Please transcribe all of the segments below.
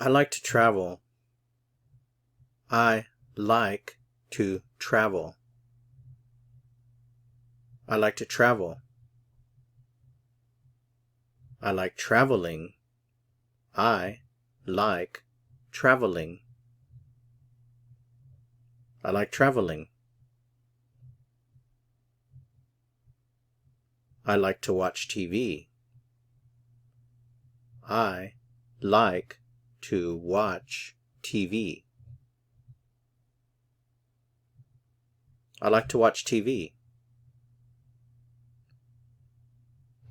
I like to travel. I like to travel. I like to travel. I like traveling. I like traveling. I like traveling. I like to watch TV. I like to watch TV. I like to watch TV.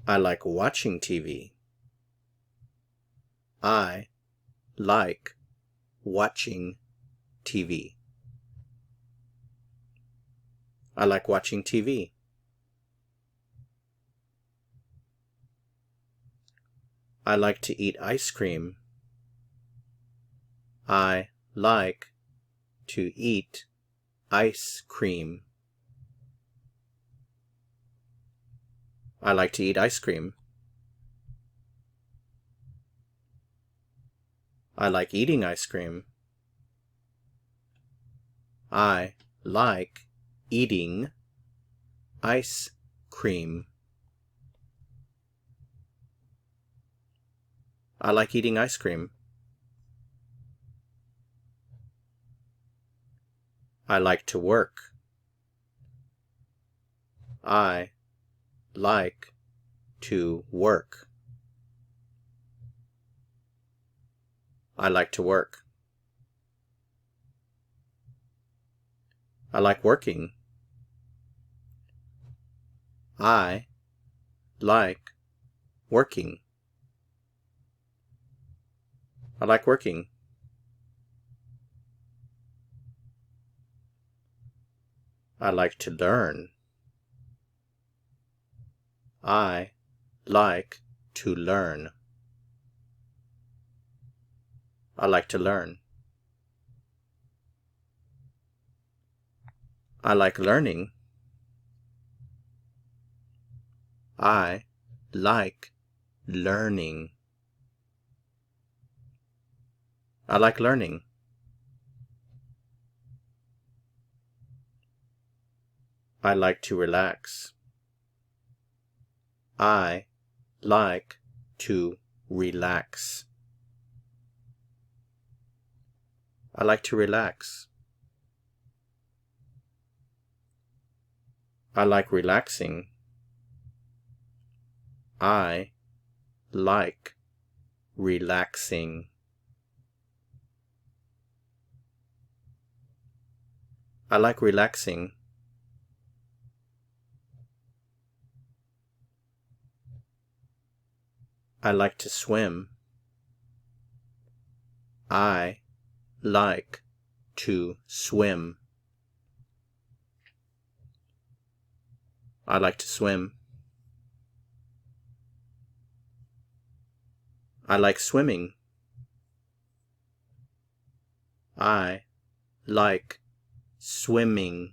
I like watching TV. I like watching TV. I like watching TV. I like to eat ice cream. I like to eat ice cream. I like to eat ice cream. I like eating ice cream. I like eating ice cream. I like eating ice cream. I like to work. I like to work. I like to work. I like working. I like working. I like working. I like to learn. I like to learn. I like to learn. I like learning. I like learning. I like learning. I like to relax. I like to relax. I like to relax. I like relaxing. I like relaxing. I like relaxing. I like to swim. I like to swim. I like to swim. I like swimming. I like swimming.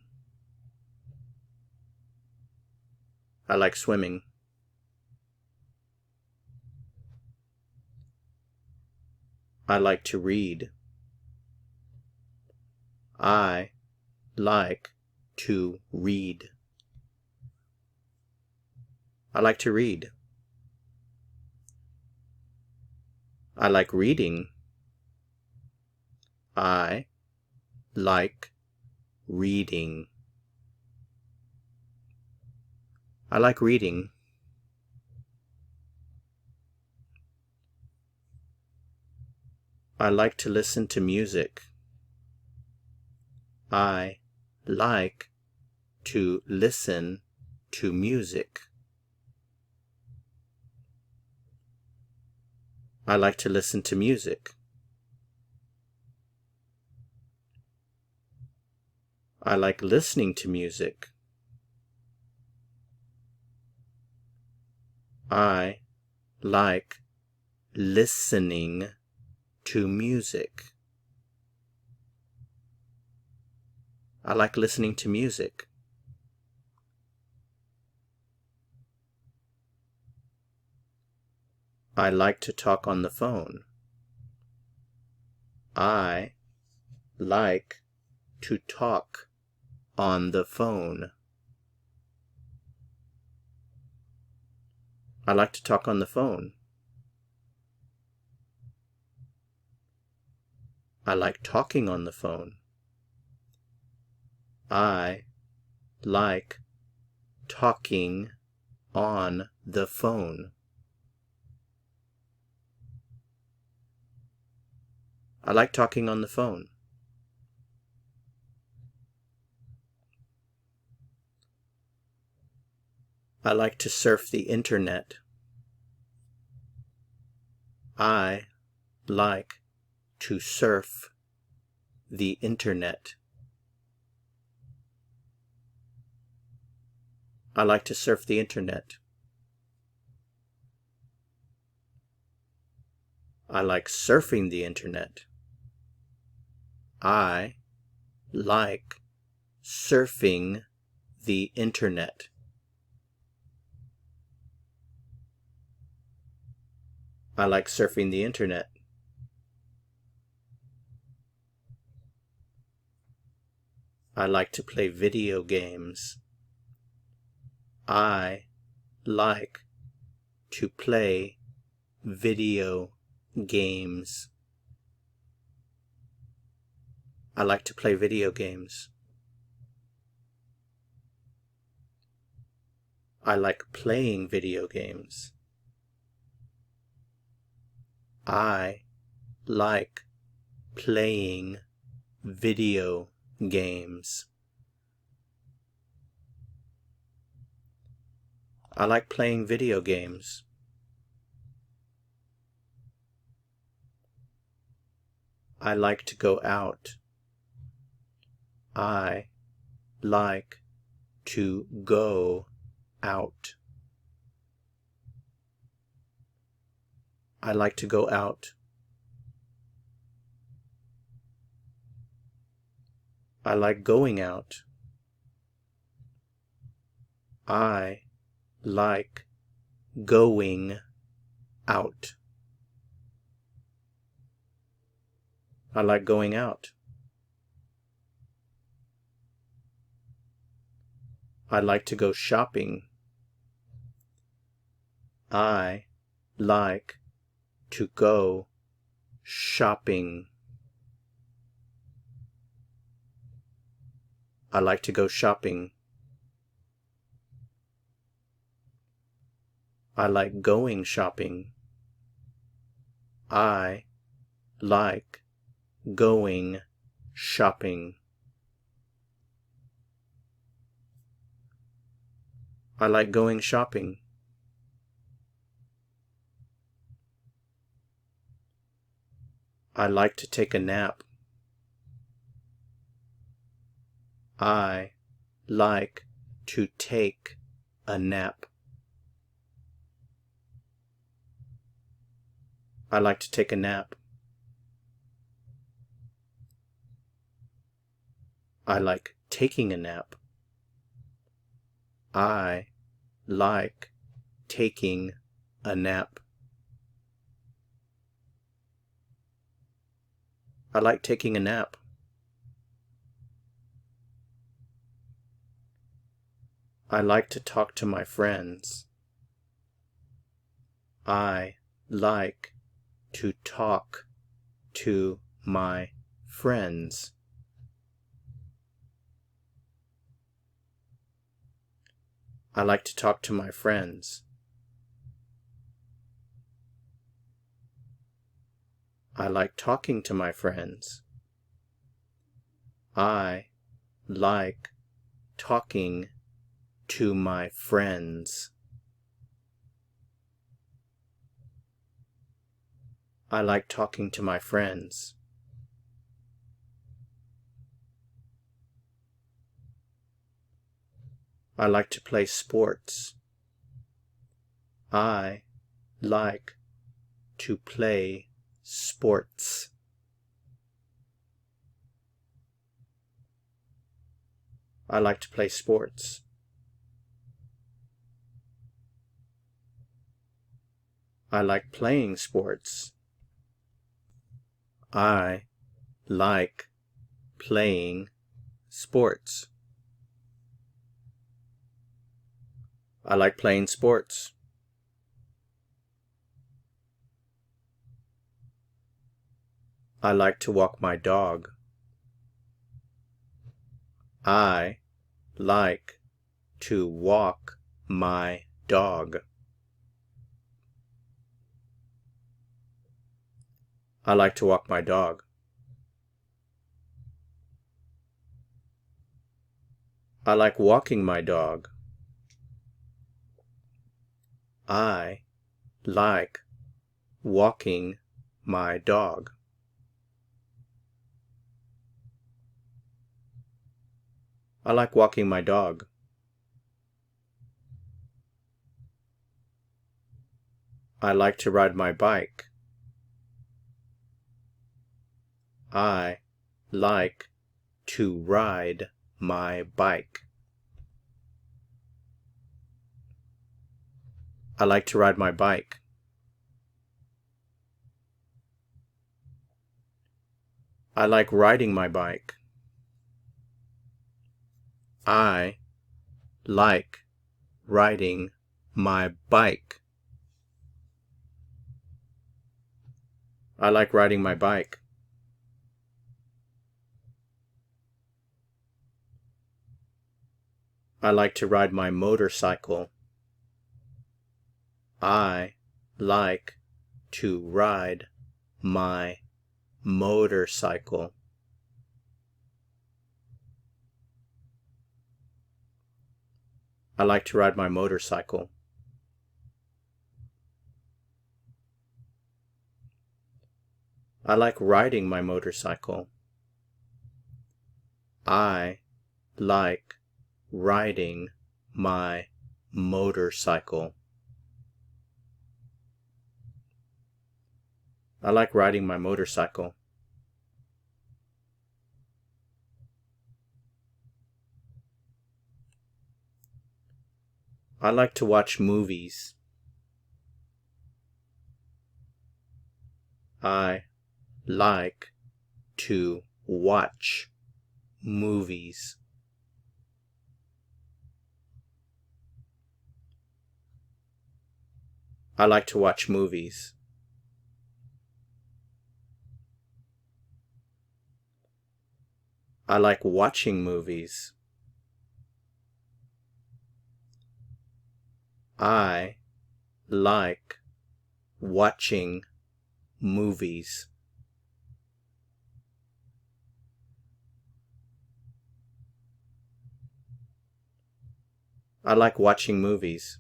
I like swimming. I like to read. I like to read. I like to read. I like reading. I like reading. I like reading. I like to listen to music. I like to listen to music. I like to listen to music. I like listening to music. I like listening to music. I like listening to music. I like to talk on the phone. I like to talk on the phone. I like to talk on the phone. I like talking on the phone. I like talking on the phone. I like talking on the phone. I like to surf the internet. I like to surf the internet. I like to surf the internet. I like surfing the internet. I like surfing the internet. I like surfing the internet. I like to play video games. I like to play video games. I like to play video games. I like playing video games. I like playing video games. I like playing video games. I like to go out. I like to go out. I like to go out. I like going out. I like going out. I like going out. I like to go shopping. I like to go shopping. I like to go shopping. I like going shopping. I like going shopping. I like going shopping. I like to take a nap. I like to take a nap. I like to take a nap. I like taking a nap. I like taking a nap. I like taking a nap. I like to talk to my friends. I like to talk to my friends. I like to talk to my friends. I like talking to my friends. I like talking to my friends. I like talking to my friends. I like to play sports. I like to play sports. I like to play sports. I like playing sports. I like playing sports. I like playing sports. I like to walk my dog. I like to walk my dog. I like to walk my dog. I like walking my dog. I like walking my dog. I like walking my dog. I like to ride my bike. I like to ride my bike. I like to ride my bike. I like riding my bike. I like riding my bike. I like riding my bike. I like to ride my motorcycle. I like to ride my motorcycle. I like to ride my motorcycle. I like riding my motorcycle. I like riding my motorcycle. I like riding my motorcycle. I like to watch movies. I like to watch movies. I like to watch movies. I like watching movies. I like watching movies. I like watching movies.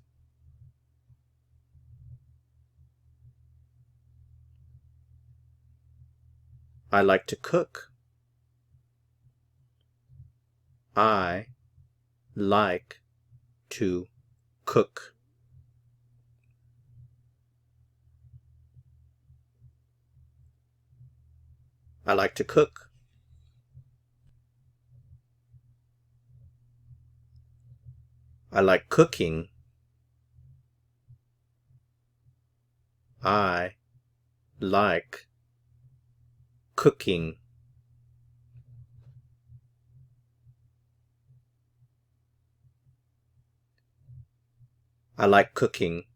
I like to cook. I like to cook. I like to cook. I like cooking. I like cooking. I like cooking.